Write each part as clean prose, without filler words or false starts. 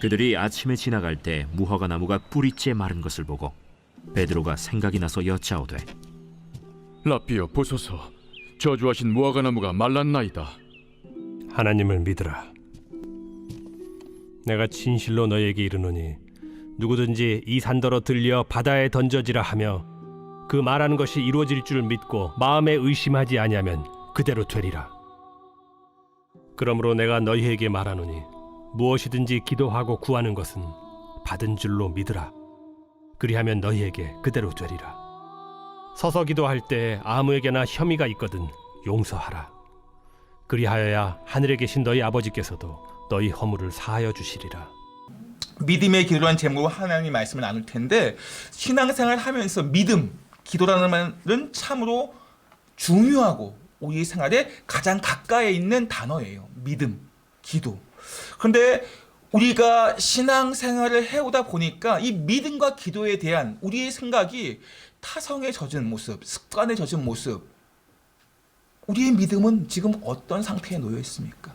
그들이 아침에 지나갈 때 무화과 나무가 뿌리째 마른 것을 보고 베드로가 생각이 나서 여짜오되 라삐여 보소서, 저주하신 무화과 나무가 말랐나이다. 하나님을 믿으라. 내가 진실로 너에게 이르노니 누구든지 이 산더러 들려 바다에 던져지라 하며 그 말하는 것이 이루어질 줄 믿고 마음에 의심하지 아니하면 그대로 되리라. 그러므로 내가 너희에게 말하노니 무엇이든지 기도하고 구하는 것은 받은 줄로 믿으라. 그리하면 너희에게 그대로 되리라. 서서 기도할 때 아무에게나 혐의가 있거든 용서하라. 그리하여야 하늘에 계신 너희 아버지께서도 너희 허물을 사하여 주시리라. 믿음의 기도라는 제목으로 하나님 말씀을 나눌 텐데, 신앙생활을 하면서 믿음, 기도라는 말은 참으로 중요하고 우리 생활에 가장 가까이 있는 단어예요. 믿음, 기도. 그런데 우리가 신앙생활을 해오다 보니까 이 믿음과 기도에 대한 우리의 생각이 타성에 젖은 모습, 습관에 젖은 모습. 우리의 믿음은 지금 어떤 상태에 놓여 있습니까?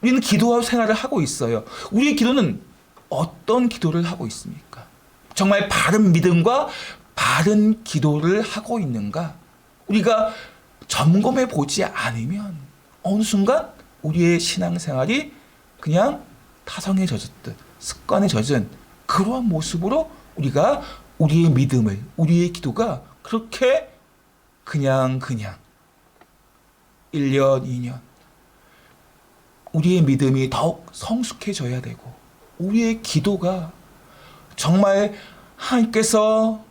우리는 기도와 생활을 하고 있어요. 우리의 기도는 어떤 기도를 하고 있습니까? 정말 바른 믿음과 바른 기도를 하고 있는가? 우리가 점검해 보지 않으면 어느 순간 우리의 신앙생활이 그냥 타성에 젖었듯 습관에 젖은 그러한 모습으로 우리가 우리의 믿음을, 우리의 기도가 그렇게 그냥 1년, 2년 우리의 믿음이 더욱 성숙해져야 되고 우리의 기도가 정말 하나님께서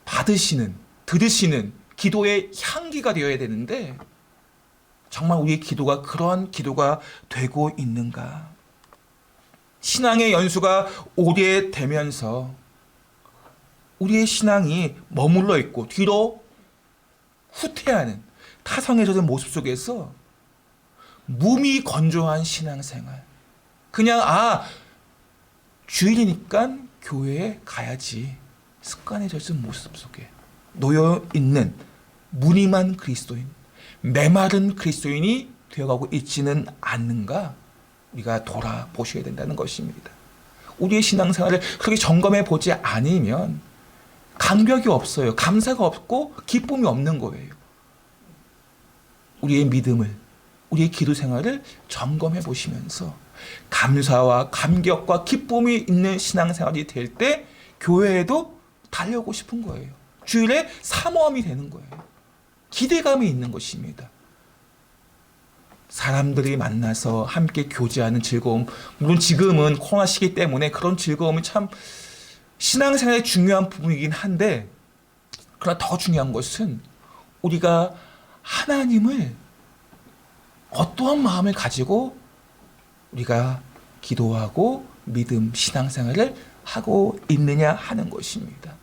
받으시는, 들으시는 기도의 향기가 되어야 되는데 정말 우리의 기도가 그러한 기도가 되고 있는가? 신앙의 연수가 오래되면서 우리의 신앙이 머물러 있고 뒤로 후퇴하는 타성에 젖은 모습 속에서 몸이 건조한 신앙생활, 그냥 주일이니까 교회에 가야지 습관에 젖은 모습 속에 놓여있는 무늬만 그리스도인, 메마른 그리스도인이 되어가고 있지는 않는가? 우리가 돌아보셔야 된다는 것입니다. 우리의 신앙생활을 그렇게 점검해 보지 않으면 감격이 없어요. 감사가 없고 기쁨이 없는 거예요. 우리의 믿음을, 우리의 기도 생활을 점검해 보시면서 감사와 감격과 기쁨이 있는 신앙생활이 될 때 교회에도 달려오고 싶은 거예요. 주일에 사모함이 되는 거예요. 기대감이 있는 것입니다. 사람들이 만나서 함께 교제하는 즐거움, 물론 지금은 코로나 시기 때문에 그런 즐거움이 참 신앙생활의 중요한 부분이긴 한데, 그러나 더 중요한 것은 우리가 하나님을 어떠한 마음을 가지고 우리가 기도하고 믿음, 신앙생활을 하고 있느냐 하는 것입니다.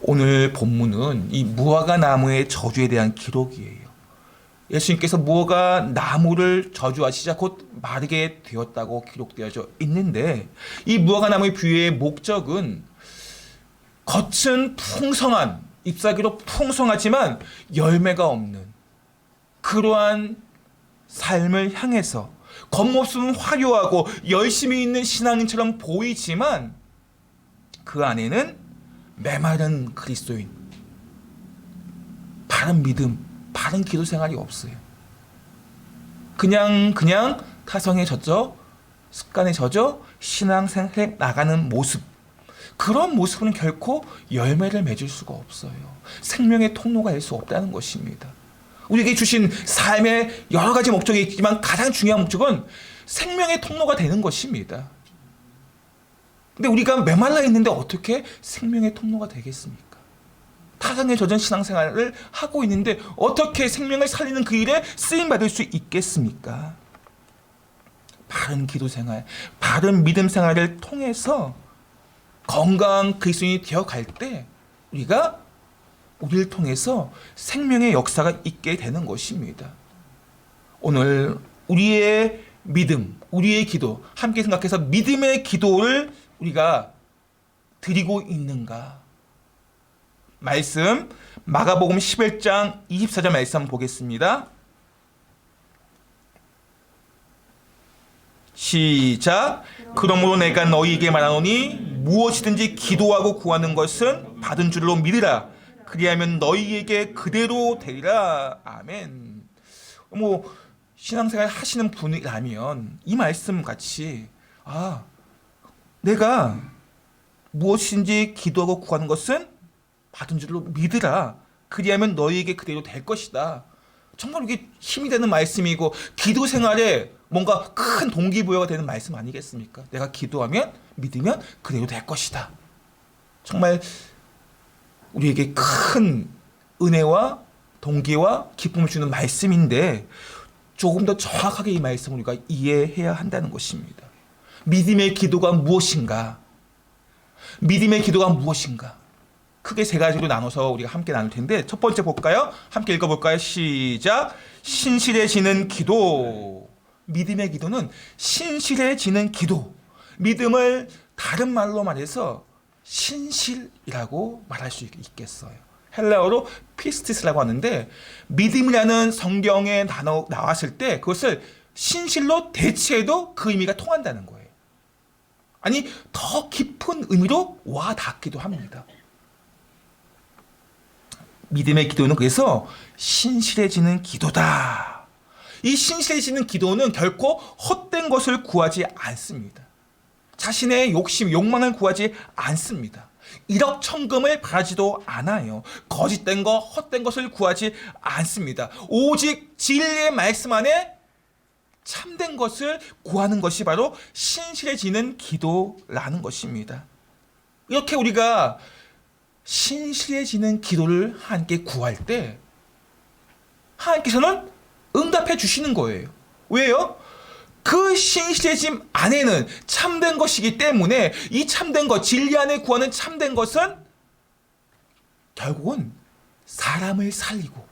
오늘 본문은 이 무화과 나무의 저주에 대한 기록이에요. 예수님께서 무화과 나무를 저주하시자 곧 마르게 되었다고 기록되어져 있는데, 이 무화과 나무의 비유의 목적은 겉은 풍성한, 잎사귀로 풍성하지만 열매가 없는 그러한 삶을 향해서 겉모습은 화려하고 열심히 있는 신앙인처럼 보이지만 그 안에는 메마른 그리스도인, 바른 믿음, 바른 기도 생활이 없어요. 그냥 타성에 젖어, 습관에 젖어 신앙생활에 나가는 모습, 그런 모습은 결코 열매를 맺을 수가 없어요. 생명의 통로가 될 수 없다는 것입니다. 우리에게 주신 삶의 여러 가지 목적이 있지만 가장 중요한 목적은 생명의 통로가 되는 것입니다. 근데 우리가 메말라 있는데 어떻게 생명의 통로가 되겠습니까? 타성에 젖은 신앙생활을 하고 있는데 어떻게 생명을 살리는 그 일에 쓰임받을 수 있겠습니까? 바른 기도 생활, 바른 믿음 생활을 통해서 건강한 그리스도인이 되어갈 때 우리가 우리를 통해서 생명의 역사가 있게 되는 것입니다. 오늘 우리의 믿음, 우리의 기도 함께 생각해서 믿음의 기도를 우리가 드리고 있는가? 말씀 마가복음 11장 24절 말씀 보겠습니다. 시작. 그러므로 내가 너희에게 말하노니 무엇이든지 기도하고 구하는 것은 받은 줄로 믿으라. 그리하면 너희에게 그대로 되리라. 아멘. 뭐 신앙생활 하시는 분이라면 이 말씀 같이 내가 무엇인지 기도하고 구하는 것은 받은 줄로 믿으라. 그리하면 너희에게 그대로 될 것이다. 정말 이게 힘이 되는 말씀이고 기도 생활에 뭔가 큰 동기부여가 되는 말씀 아니겠습니까? 내가 기도하면 믿으면 그대로 될 것이다. 정말 우리에게 큰 은혜와 동기와 기쁨을 주는 말씀인데 조금 더 정확하게 이 말씀을 우리가 이해해야 한다는 것입니다. 믿음의 기도가 무엇인가? 믿음의 기도가 무엇인가? 크게 세 가지로 나눠서 우리가 함께 나눌 텐데 첫 번째 볼까요? 함께 읽어볼까요? 시작. 신실해지는 기도. 믿음의 기도는 신실해지는 기도. 믿음을 다른 말로 말해서 신실이라고 말할 수 있겠어요. 헬라어로 피스티스라고 하는데 믿음이라는 성경의 단어 나왔을 때 그것을 신실로 대체해도 그 의미가 통한다는 거예요. 아니 더 깊은 의미로 와 닿기도 합니다. 믿음의 기도는 그래서 신실해지는 기도다. 이 신실해지는 기도는 결코 헛된 것을 구하지 않습니다. 자신의 욕심, 욕망을 구하지 않습니다. 일억천금을 바라지도 않아요. 거짓된 것, 헛된 것을 구하지 않습니다. 오직 진리의 말씀 안에 참된 것을 구하는 것이 바로 신실해지는 기도라는 것입니다. 이렇게 우리가 신실해지는 기도를 하나님께 구할 때 하나님께서는 응답해 주시는 거예요. 왜요? 그 신실해짐 안에는 참된 것이기 때문에 이 참된 것, 진리 안에 구하는 참된 것은 결국은 사람을 살리고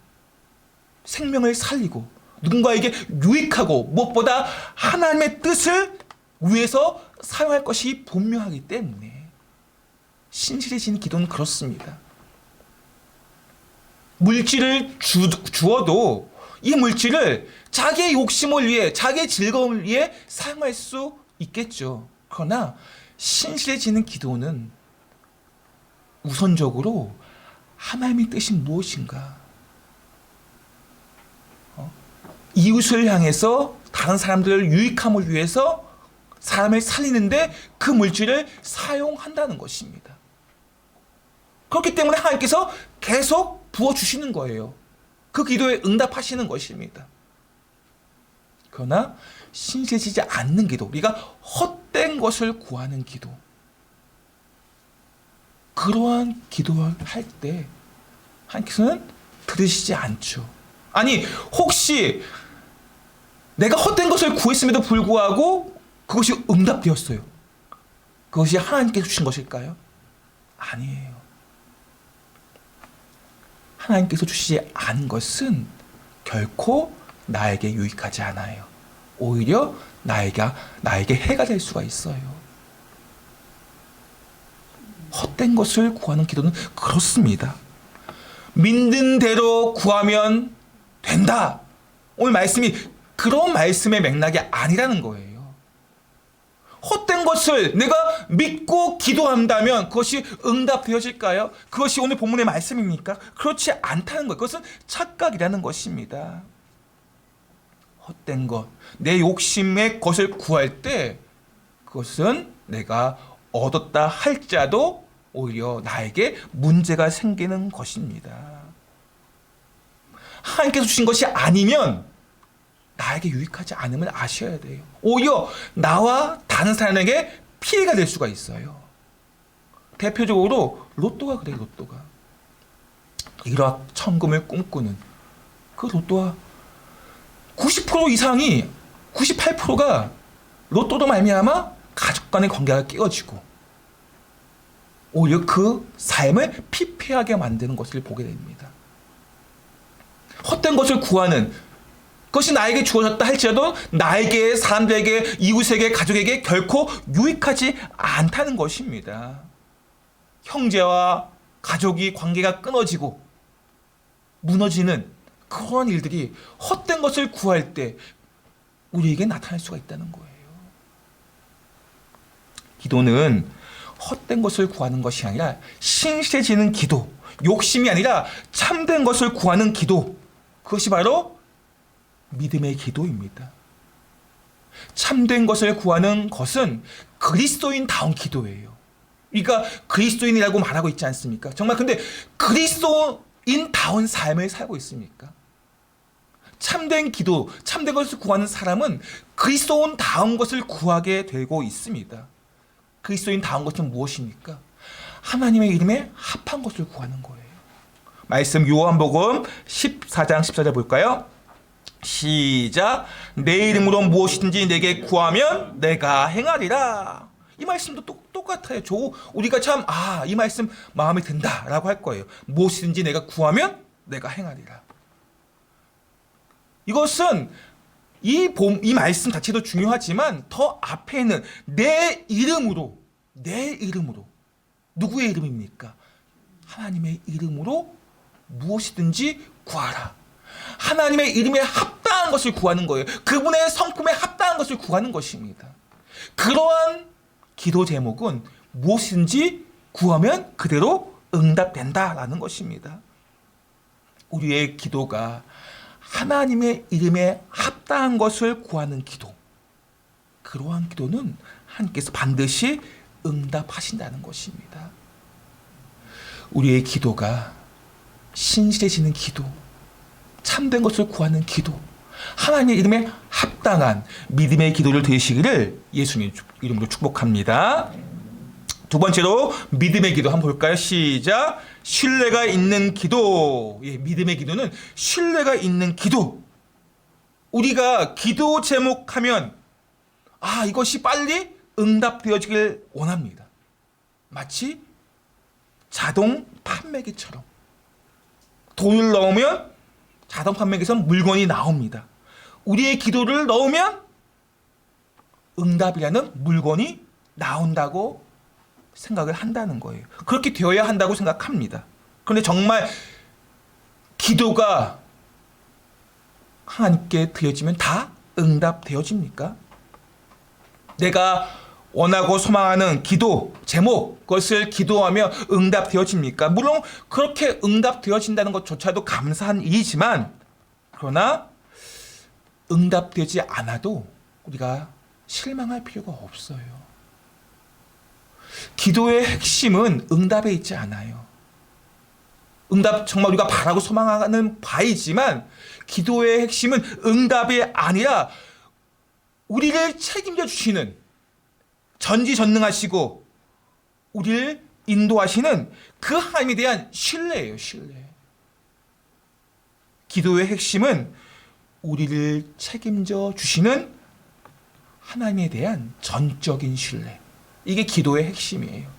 생명을 살리고 누군가에게 유익하고 무엇보다 하나님의 뜻을 위해서 사용할 것이 분명하기 때문에 신실해지는 기도는 그렇습니다. 물질을 주어도 이 물질을 자기의 욕심을 위해, 자기의 즐거움을 위해 사용할 수 있겠죠. 그러나 신실해지는 기도는 우선적으로 하나님의 뜻이 무엇인가? 이웃을 향해서 다른 사람들을 유익함을 위해서 사람을 살리는데 그 물질을 사용한다는 것입니다. 그렇기 때문에 하나님께서 계속 부어주시는 거예요. 그 기도에 응답하시는 것입니다. 그러나 신실해지지 않는 기도, 우리가 헛된 것을 구하는 기도, 그러한 기도를 할 때 하나님께서는 들으시지 않죠. 아니 혹시 내가 헛된 것을 구했음에도 불구하고 그것이 응답되었어요. 그것이 하나님께서 주신 것일까요? 아니에요. 하나님께서 주시지 않은 것은 결코 나에게 유익하지 않아요. 오히려 나에게 해가 될 수가 있어요. 헛된 것을 구하는 기도는 그렇습니다. 믿는 대로 구하면 된다. 오늘 말씀이 그런 말씀의 맥락이 아니라는 거예요. 헛된 것을 내가 믿고 기도한다면 그것이 응답되어질까요? 그것이 오늘 본문의 말씀입니까? 그렇지 않다는 것. 그것은 착각이라는 것입니다. 헛된 것, 내 욕심의 것을 구할 때 그것은 내가 얻었다 할지라도 오히려 나에게 문제가 생기는 것입니다. 하나님께서 주신 것이 아니면 나에게 유익하지 않음을 아셔야 돼요. 오히려 나와 다른 사람에게 피해가 될 수가 있어요. 대표적으로 로또가 그래요. 로또가 일확천금을 꿈꾸는 그 로또와 90% 이상이 98%가 로또로 말미암아 가족 간의 관계가 깨어지고 오히려 그 삶을 피폐하게 만드는 것을 보게 됩니다. 헛된 것을 구하는 그것이 나에게 주어졌다 할지라도 나에게, 사람들에게, 이웃에게, 가족에게 결코 유익하지 않다는 것입니다. 형제와 가족이 관계가 끊어지고 무너지는 그런 일들이 헛된 것을 구할 때 우리에게 나타날 수가 있다는 거예요. 기도는 헛된 것을 구하는 것이 아니라 신실해지는 기도, 욕심이 아니라 참된 것을 구하는 기도, 그것이 바로 믿음의 기도입니다. 참된 것을 구하는 것은 그리스도인다운 기도예요. 우리가 그리스도인이라고 말하고 있지 않습니까? 정말 근데 그리스도인다운 삶을 살고 있습니까? 참된 기도, 참된 것을 구하는 사람은 그리스도인다운 것을 구하게 되고 있습니다. 그리스도인다운 것은 무엇입니까? 하나님의 이름에 합한 것을 구하는 거예요. 말씀 요한복음 14장 14절 볼까요? 시작. 내 이름으로 무엇이든지 내게 구하면 내가 행하리라. 이 말씀도 똑같아요. 우리가 참 이 말씀 마음에 든다라고 할 거예요. 무엇이든지 내가 구하면 내가 행하리라. 이것은 이 말씀 자체도 중요하지만 더 앞에는 내 이름으로 누구의 이름입니까? 하나님의 이름으로 무엇이든지 구하라. 하나님의 이름에 합당한 것을 구하는 거예요. 그분의 성품에 합당한 것을 구하는 것입니다. 그러한 기도 제목은 무엇이든지 구하면 그대로 응답된다라는 것입니다. 우리의 기도가 하나님의 이름에 합당한 것을 구하는 기도, 그러한 기도는 하나님께서 반드시 응답하신다는 것입니다. 우리의 기도가 신실해지는 기도, 참된 것을 구하는 기도, 하나님의 이름에 합당한 믿음의 기도를 되시기를 예수님 이름으로 축복합니다. 두 번째로 믿음의 기도 한번 볼까요? 시작. 신뢰가 있는 기도. 믿음의 기도는 신뢰가 있는 기도. 우리가 기도 제목하면 이것이 빨리 응답되어지길 원합니다. 마치 자동 판매기처럼 돈을 넣으면 자동 판매기에서 물건이 나옵니다. 우리의 기도를 넣으면 응답이라는 물건이 나온다고 생각을 한다는 거예요. 그렇게 되어야 한다고 생각합니다. 그런데 정말 기도가 하나님께 드려지면 다 응답되어집니까? 내가 원하고 소망하는 기도 제목, 그것을 기도하며 응답되어집니까? 물론 그렇게 응답되어진다는 것조차도 감사한 일이지만, 그러나 응답되지 않아도 우리가 실망할 필요가 없어요. 기도의 핵심은 응답에 있지 않아요. 응답 정말 우리가 바라고 소망하는 바이지만 기도의 핵심은 응답이 아니라 우리를 책임져 주시는, 전지전능하시고 우리를 인도하시는 그 하나님에 대한 신뢰예요. 신뢰. 기도의 핵심은 우리를 책임져 주시는 하나님에 대한 전적인 신뢰. 이게 기도의 핵심이에요.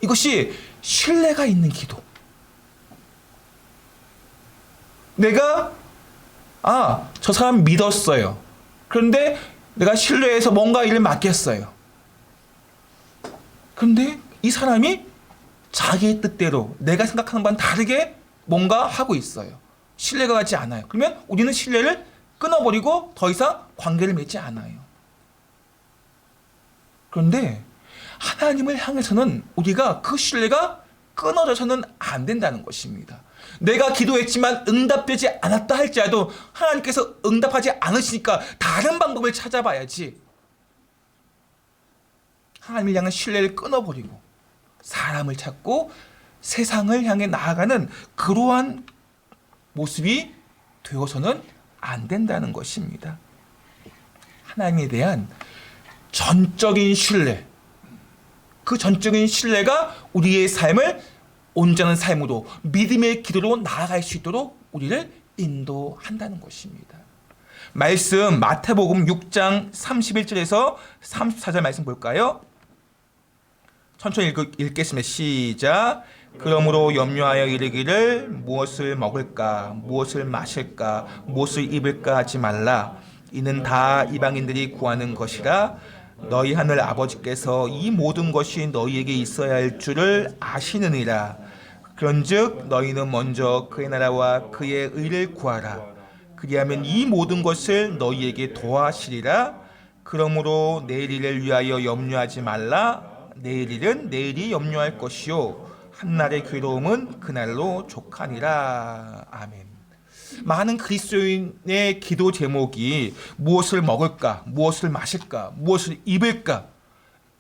이것이 신뢰가 있는 기도. 내가 저 사람 믿었어요. 그런데 내가 신뢰해서 뭔가 일을 맡겼어요. 그런데 이 사람이 자기의 뜻대로 내가 생각하는 바는 다르게 뭔가 하고 있어요. 신뢰가 가지 않아요. 그러면 우리는 신뢰를 끊어버리고 더 이상 관계를 맺지 않아요. 그런데 하나님을 향해서는 우리가 그 신뢰가 끊어져서는 안 된다는 것입니다. 내가 기도했지만 응답되지 않았다 할지라도 하나님께서 응답하지 않으시니까 다른 방법을 찾아봐야지. 하나님을 향한 신뢰를 끊어버리고 사람을 찾고 세상을 향해 나아가는 그러한 모습이 되어서는 안 된다는 것입니다. 하나님에 대한 전적인 신뢰, 그 전적인 신뢰가 우리의 삶을 온전한 삶으로 믿음의 기도로 나아갈 수 있도록 우리를 인도한다는 것입니다. 말씀 마태복음 6장 31절에서 34절 말씀 볼까요? 천천히 읽겠습니다. 시작. 그러므로 염려하여 이르기를 무엇을 먹을까, 무엇을 마실까, 무엇을 입을까 하지 말라. 이는 다 이방인들이 구하는 것이라. 너희 하늘 아버지께서 이 모든 것이 너희에게 있어야 할 줄을 아시느니라. 그런즉 너희는 먼저 그의 나라와 그의 의를 구하라. 그리하면 이 모든 것을 너희에게 더하시리라. 그러므로 내일 일을 위하여 염려하지 말라. 내일 일은 내일이 염려할 것이요 한날의 괴로움은 그날로 족하니라. 아멘. 많은 그리스도인의 기도 제목이 무엇을 먹을까, 무엇을 마실까, 무엇을 입을까,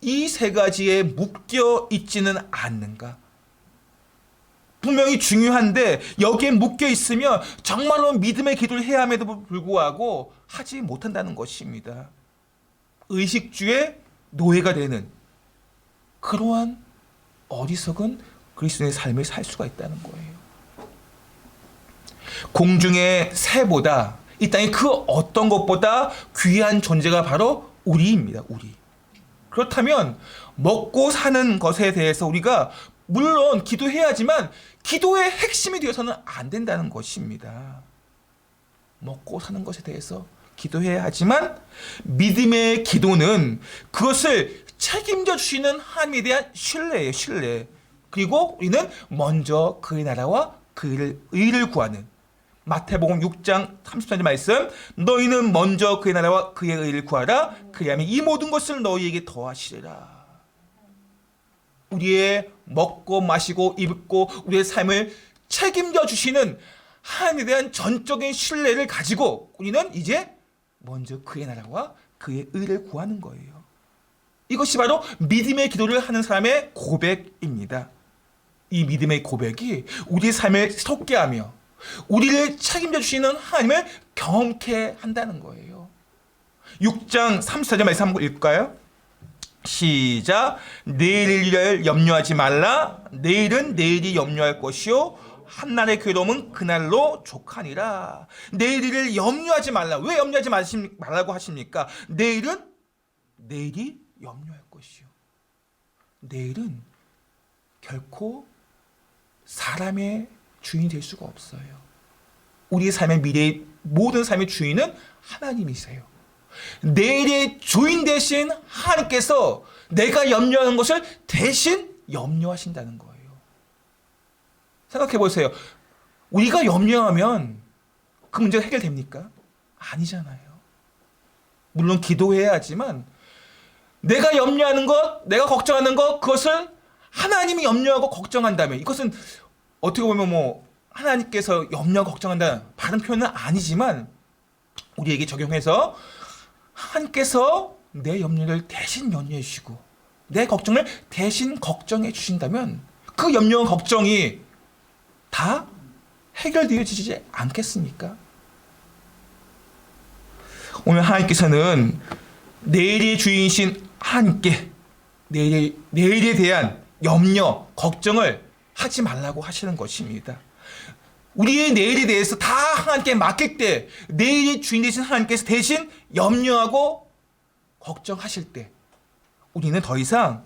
이 세 가지에 묶여 있지는 않는가? 분명히 중요한데 여기에 묶여 있으면 정말로 믿음의 기도를 해야 함에도 불구하고 하지 못한다는 것입니다. 의식주의 노예가 되는 그러한 어리석은 그리스도인의 삶을 살 수가 있다는 거예요. 공중의 새보다 이 땅의 그 어떤 것보다 귀한 존재가 바로 우리입니다. 우리. 그렇다면 먹고 사는 것에 대해서 우리가 물론 기도해야지만 기도의 핵심이 되어서는 안 된다는 것입니다. 먹고 사는 것에 대해서 기도해야 하지만 믿음의 기도는 그것을 책임져 주시는 하나님에 대한 신뢰예요. 신뢰. 그리고 우리는 먼저 그의 나라와 그의 의를 구하는 마태복음 6장 33절 말씀, 너희는 먼저 그의 나라와 그의 의를 구하라. 그리하면 이 모든 것을 너희에게 더하시리라. 우리의 먹고 마시고 입고 우리의 삶을 책임져 주시는 하나님에 대한 전적인 신뢰를 가지고 우리는 이제 먼저 그의 나라와 그의 의를 구하는 거예요. 이것이 바로 믿음의 기도를 하는 사람의 고백입니다. 이 믿음의 고백이 우리의 삶을 솟게 하며 우리를 책임져 주시는 하나님을 경험케 한다는 거예요. 6장 34절 말씀 한번 읽을까요? 시작. 내일을 염려하지 말라. 내일은 내일이 염려할 것이요 한날의 괴로움은 그날로 족하니라. 내일을 염려하지 말라. 왜 염려하지 말라고 하십니까? 내일은 내일이 염려할 것이요. 내일은 결코 사람의 주인이 될 수가 없어요. 우리의 삶의 미래의 모든 삶의 주인은 하나님이세요. 내일의 주인 대신 하나님께서 내가 염려하는 것을 대신 염려하신다는 거예요. 생각해 보세요. 우리가 염려하면 그 문제가 해결됩니까? 아니잖아요. 물론 기도해야 하지만 내가 염려하는 것, 내가 걱정하는 것, 그것을 하나님이 염려하고 걱정한다면 이것은 어떻게 보면 하나님께서 염려하고 걱정한다 바른 표현은 아니지만 우리에게 적용해서 하나님께서 내 염려를 대신 염려해 주시고 내 걱정을 대신 걱정해 주신다면 그 염려와 걱정이 다 해결되어지지 않겠습니까? 오늘 하나님께서는 내일의 주인이신 하나님께 내일에 대한 염려, 걱정을 하지 말라고 하시는 것입니다. 우리의 내일에 대해서 다 하나님께 맡길 때 내일의 주인 되신 하나님께서 대신 염려하고 걱정하실 때 우리는 더 이상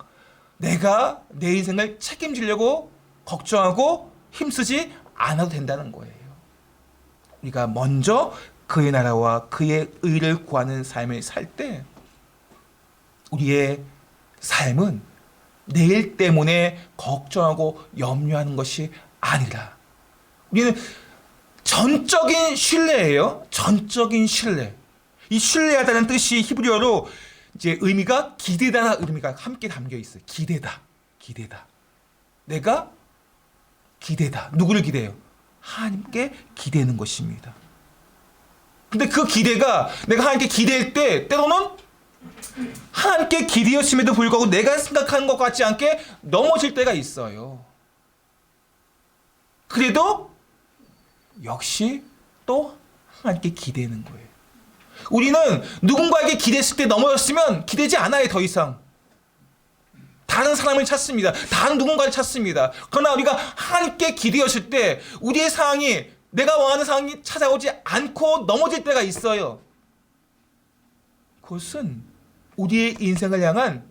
내가 내 인생을 책임지려고 걱정하고 힘쓰지 않아도 된다는 거예요. 우리가 먼저 그의 나라와 그의 의를 구하는 삶을 살 때 우리의 삶은 내일 때문에 걱정하고 염려하는 것이 아니라 우리는 전적인 신뢰예요. 전적인 신뢰. 이 신뢰하다는 뜻이 히브리어로 이제 의미가 기대다라는 의미가 함께 담겨 있어요. 기대다. 기대다. 내가 기대다. 누구를 기대요? 하나님께 기대는 것입니다. 근데 그 기대가 내가 하나님께 기대할 때 때로는 하나님께 기대였음에도 불구하고 내가 생각하는 것 같지 않게 넘어질 때가 있어요. 그래도 역시 또 하나님께 기대는 거예요. 우리는 누군가에게 기대했을 때 넘어졌으면 기대지 않아요. 더 이상. 다른 사람을 찾습니다. 다른 누군가를 찾습니다. 그러나 우리가 하나님께 기대었을 때 우리의 상황이 내가 원하는 상황이 찾아오지 않고 넘어질 때가 있어요. 그것은 우리의 인생을 향한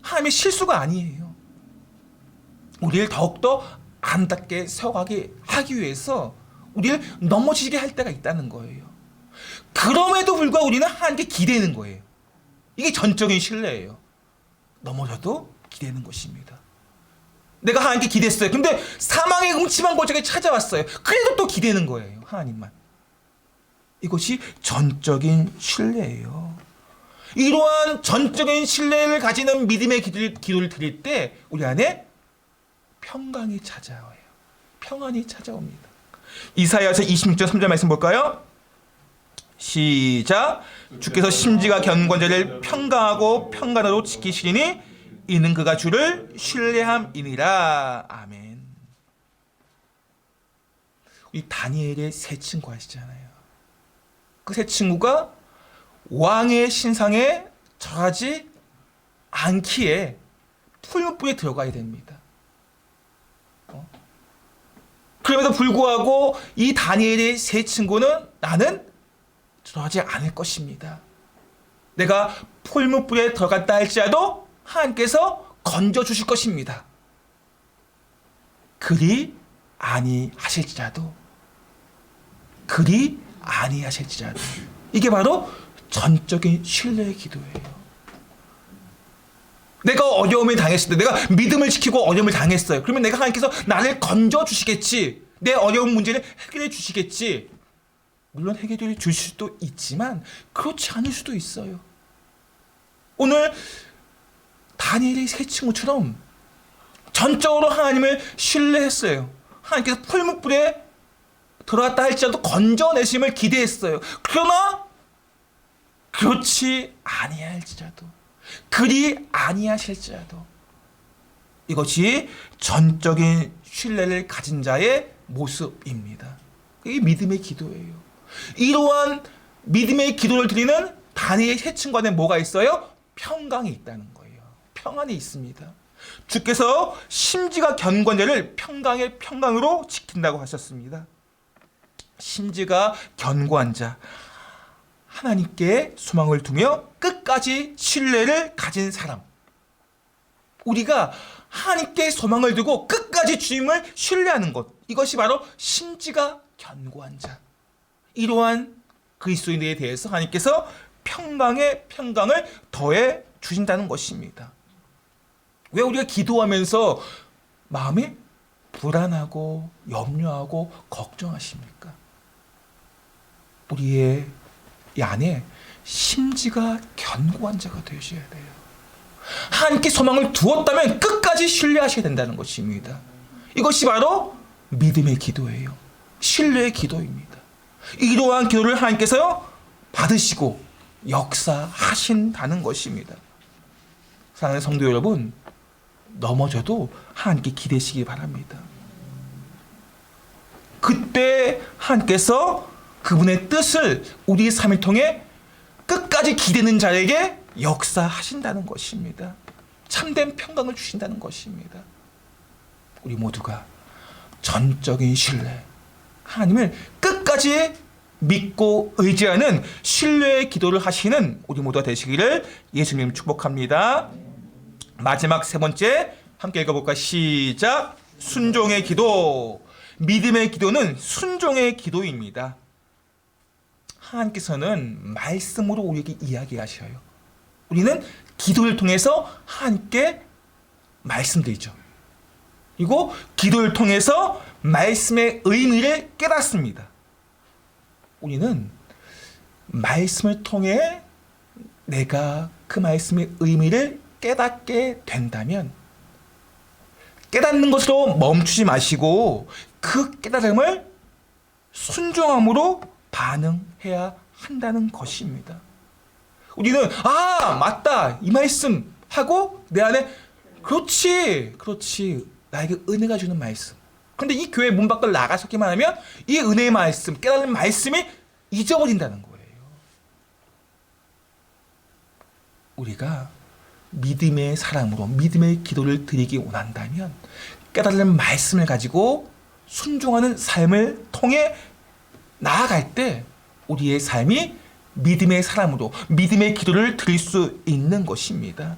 하나님의 실수가 아니에요. 우리를 더욱더 아름답게 세워가게 하기 위해서 우리를 넘어지게 할 때가 있다는 거예요. 그럼에도 불구하고 우리는 하나님께 기대는 거예요. 이게 전적인 신뢰예요. 넘어져도 기대는 것입니다. 내가 하나님께 기대했어요. 근데 사망의 음침한 골짜기에 찾아왔어요. 그래도 또 기대는 거예요. 하나님만. 이것이 전적인 신뢰예요. 이러한 전적인 신뢰를 가지는 믿음의 기도를 드릴 때 우리 안에 평강이 찾아와요. 평안이 찾아옵니다. 이사야서 26장 3절 말씀 볼까요? 시작. 주께서 심지가 견고한 자를 평강하고 평강으로 지키시리니 이는 그가 주를 신뢰함이니라. 아멘. 이 다니엘의 세 친구 아시잖아요. 그 세 친구가 왕의 신상에 절하지 않기에 풀무불에 들어가야 됩니다. 그럼에도 불구하고 이 다니엘의 세 친구는 나는 절하지 않을 것입니다. 내가 풀무불에 들어갔다 할지라도 하나님께서 건져주실 것입니다. 그리 아니하실지라도 이게 바로 전적인 신뢰의 기도예요. 내가 어려움을 당했을 때 내가 믿음을 지키고 어려움을 당했어요. 그러면 내가 하나님께서 나를 건져주시겠지. 내 어려운 문제를 해결해 주시겠지. 물론 해결해 주실 수도 있지만 그렇지 않을 수도 있어요. 오늘 다니엘의 세 친구처럼 전적으로 하나님을 신뢰했어요. 하나님께서 풀무불에 들어갔다 할지라도 건져내심을 기대했어요. 그러나 그렇지 아니할지라도 그리 아니하실지라도 이것이 전적인 신뢰를 가진 자의 모습입니다. 이게 믿음의 기도예요. 이러한 믿음의 기도를 드리는 다니엘의 세 친구 안에 뭐가 있어요? 평강이 있다는 거예요. 평안이 있습니다. 주께서 심지가 견고한 자를 평강의 평강으로 지킨다고 하셨습니다. 심지가 견고한 자, 하나님께 소망을 두며 끝까지 신뢰를 가진 사람. 우리가 하나님께 소망을 두고 끝까지 주님을 신뢰하는 것, 이것이 바로 심지가 견고한 자. 이러한 그리스도인에 대해서 하나님께서 평강의 평강을 더해 주신다는 것입니다. 왜 우리가 기도하면서 마음이 불안하고 염려하고 걱정하십니까? 우리의 이 안에 심지가 견고한 자가 되셔야 돼요. 하나님께 소망을 두었다면 끝까지 신뢰하셔야 된다는 것입니다. 이것이 바로 믿음의 기도예요. 신뢰의 기도입니다. 이러한 기도를 하나님께서 받으시고 역사하신다는 것입니다. 사랑하는 성도 여러분, 넘어져도 하나님께 기대시기 바랍니다. 그때 하나님께서 그분의 뜻을 우리의 삶을 통해 끝까지 기대는 자에게 역사하신다는 것입니다. 참된 평강을 주신다는 것입니다. 우리 모두가 전적인 신뢰, 하나님을 끝까지 믿고 의지하는 신뢰의 기도를 하시는 우리 모두가 되시기를 예수님 축복합니다. 마지막 세 번째 함께 읽어볼까? 시작. 순종의 기도. 믿음의 기도는 순종의 기도입니다. 하나님께서는 말씀으로 우리에게 이야기하셔요. 우리는 기도를 통해서 하나님께 말씀드리죠. 그리고 기도를 통해서 말씀의 의미를 깨닫습니다. 우리는 말씀을 통해 내가 그 말씀의 의미를 깨닫게 된다면 깨닫는 것으로 멈추지 마시고 그 깨달음을 순종함으로 반응해야 한다는 것입니다. 우리는 맞다 이 말씀 하고 내 안에 그렇지 나에게 은혜가 주는 말씀. 그런데 이 교회 문 밖을 나가서기만 하면 이 은혜의 말씀, 깨달은 말씀이 잊어버린다는 거예요. 우리가 믿음의 사람으로 믿음의 기도를 드리기 원한다면 깨달은 말씀을 가지고 순종하는 삶을 통해 나아갈 때 우리의 삶이 믿음의 사람으로 믿음의 기도를 드릴 수 있는 것입니다.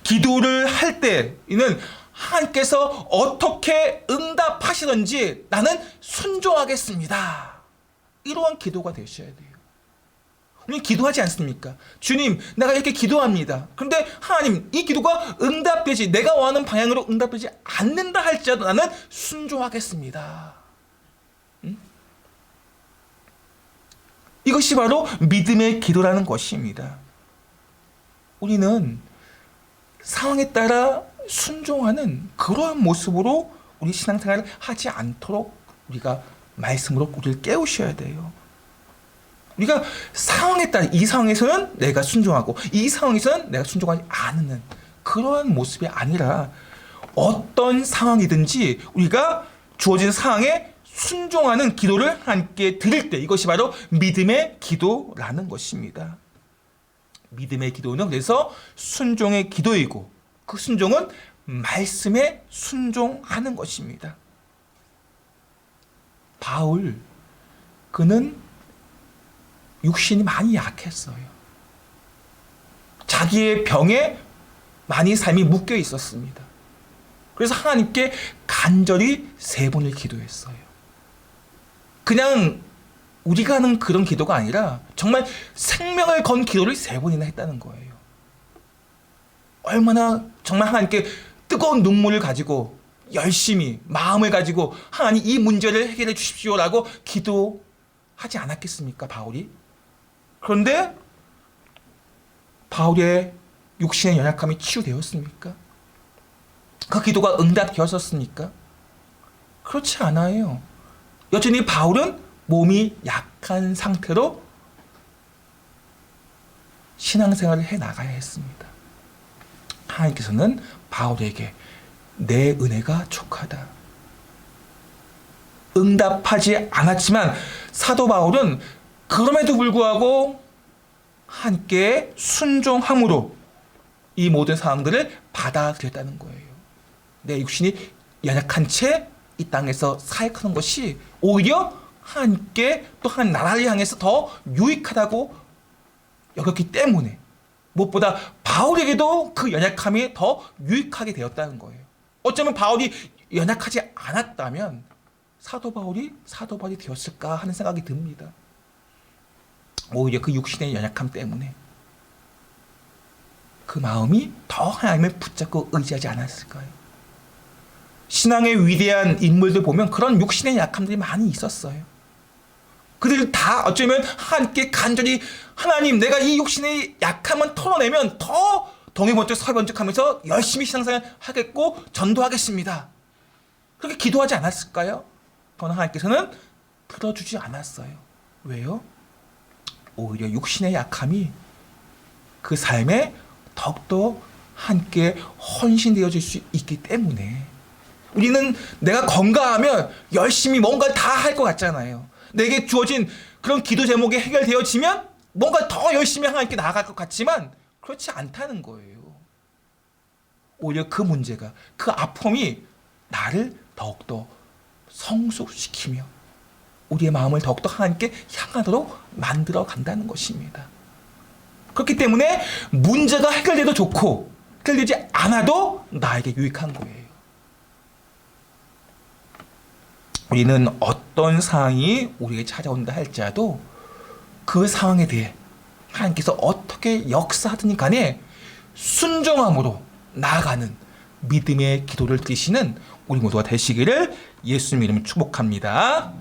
기도를 할 때는 하나님께서 어떻게 응답하시든지 나는 순종하겠습니다. 이러한 기도가 되셔야 돼요. 우리 기도하지 않습니까? 주님, 내가 이렇게 기도합니다. 그런데 하나님, 이 기도가 응답되지, 내가 원하는 방향으로 응답되지 않는다 할지라도 나는 순종하겠습니다. 이것이 바로 믿음의 기도라는 것입니다. 우리는 상황에 따라 순종하는 그러한 모습으로 우리 신앙생활을 하지 않도록 우리가 말씀으로 우리를 깨우셔야 돼요. 우리가 상황에 따라 이 상황에서는 내가 순종하고 이 상황에서는 내가 순종하지 않는 그러한 모습이 아니라 어떤 상황이든지 우리가 주어진 상황에 순종하는 기도를 함께 드릴 때 이것이 바로 믿음의 기도라는 것입니다. 믿음의 기도는 그래서 순종의 기도이고 그 순종은 말씀에 순종하는 것입니다. 바울 그는 육신이 많이 약했어요. 자기의 병에 많이 삶이 묶여 있었습니다. 그래서 하나님께 간절히 3번을 기도했어요. 그냥 우리가 하는 그런 기도가 아니라 정말 생명을 건 기도를 3번이나 했다는 거예요. 얼마나 정말 하나님께 뜨거운 눈물을 가지고 열심히 마음을 가지고 하나님 이 문제를 해결해 주십시오라고 기도하지 않았겠습니까, 바울이? 그런데 바울의 육신의 연약함이 치유되었습니까? 그 기도가 응답되었었습니까? 그렇지 않아요. 여전히 바울은 몸이 약한 상태로 신앙생활을 해나가야 했습니다. 하나님께서는 바울에게 내 은혜가 족하다. 응답하지 않았지만 사도 바울은 그럼에도 불구하고 하나님께 순종함으로 이 모든 상황들을 받아들였다는 거예요. 내 육신이 연약한 채 이 땅에서 사역하는 것이 오히려 하나님께 또 한 나라를 향해서 더 유익하다고 여겼기 때문에 무엇보다 바울에게도 그 연약함이 더 유익하게 되었다는 거예요. 어쩌면 바울이 연약하지 않았다면 사도 바울이 되었을까 하는 생각이 듭니다. 오히려 그 육신의 연약함 때문에 그 마음이 더 하나님을 붙잡고 의지하지 않았을까요? 신앙의 위대한 인물들 보면 그런 육신의 약함들이 많이 있었어요. 그들 다 어쩌면 하나님께 간절히 하나님 내가 이 육신의 약함을 털어내면 더 동해번쩍 서해번쩍하면서 열심히 신앙생활 하겠고 전도하겠습니다. 그렇게 기도하지 않았을까요? 그러나 하나님께서는 들어주지 않았어요. 왜요? 오히려 육신의 약함이 그 삶에 더욱더 함께 헌신되어질 수 있기 때문에 우리는 내가 건강하면 열심히 뭔가를 다 할 것 같잖아요. 내게 주어진 그런 기도 제목이 해결되어지면 뭔가 더 열심히 하나님께 나아갈 것 같지만 그렇지 않다는 거예요. 오히려 그 문제가 그 아픔이 나를 더욱더 성숙시키며 우리의 마음을 더욱더 하나님께 향하도록 만들어 간다는 것입니다. 그렇기 때문에 문제가 해결돼도 좋고 해결되지 않아도 나에게 유익한 거예요. 우리는 어떤 상황이 우리에게 찾아온다 할지라도 그 상황에 대해 하나님께서 어떻게 역사하든 간에 순종함으로 나아가는 믿음의 기도를 드리시는 우리 모두가 되시기를 예수님 이름으로 축복합니다.